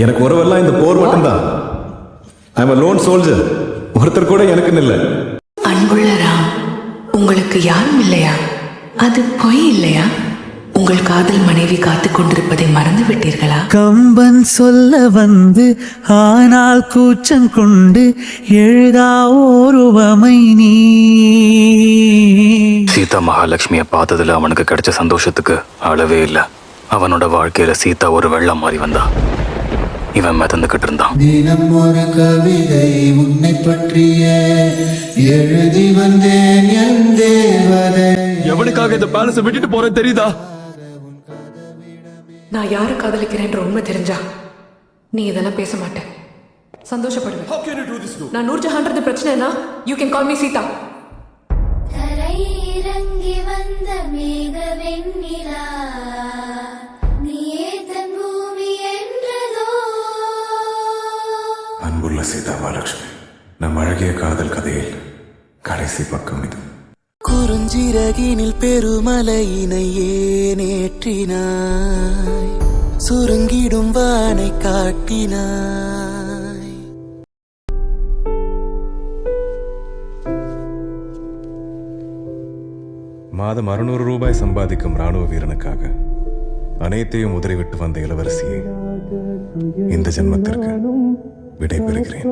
எனக்கு உறவெல்லாம் இந்த போர் மட்டும்தான். I am a lone soldier. ஒருத்தர் கூட எனக்குன்னு இல்லை. அன்புள்ள ராம், உங்களுக்கு யாரும் இல்லையா? அது பொய் இல்லையா? உங்கள் காதல் மனைவி காத்துக் கொண்டிருப்பதை மறந்து விட்டீர்களா? கம்பன் சொல்ல வந்து ஆனால் கூச்சம் கொண்டு எழுதா ஓருவமை நீ. சீதா மகாலட்சுமியை பார்த்ததுல அவனுக்கு கிடைச்ச சந்தோஷத்துக்கு அளவே இல்லை. அவனோட வாழ்க்கையில சீதா ஒரு வெள்ளம் மாறி வந்தா. இவன் மிதந்துகிட்டு இருந்தான். தினம் ஒரு கவிதை உன்னை பற்றிய எழுதி வந்தேன் என் தேவதை. எவனுக்காக இந்த பேலஸை விட்டுட்டு போறேன் தெரியுதா? நான் யாரை காதலிக்கிறேன்ற உண்மை தெரிஞ்சா நீ இதெல்லாம் பேச மாட்டேன், சந்தோஷப்படுவேன். நான் நூர்ஜஹான்றது பிரச்சனைனா you can call me Sita. தரை இறங்கி வந்த மேக வெண்ணிலா, நீயே தன் பூமி என்றதோ. அன்புள்ள சீதா மகாலட்சுமி, நம் அழகிய காதல் கதையில் கடைசி பக்கம் இது. குறுஞ்சிறகினில் பெருமலையினை ஏனேற்றினாய், சுருங்கிடும் வானை காட்டினாய். மாதம் 600 ரூபாய் சம்பாதிக்கும் ராணுவ வீரனுக்காக அனைத்தையும் உதறிவிட்டு வந்த இளவரசியை இந்த ஜென்மத்திற்கு விடை பெறுகிறேன்.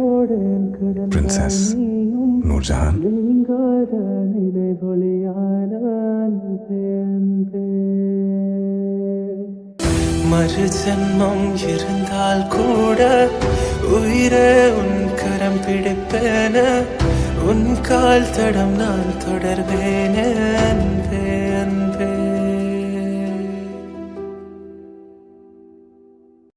பிரின்சஸ் நூர்ஜஹான். மறு ஜென்மம் இருந்தால் கூட உயிரே உன் கரம் பிடிப்பேன, உன் கால் தடம் நான் தொடர்வேன்.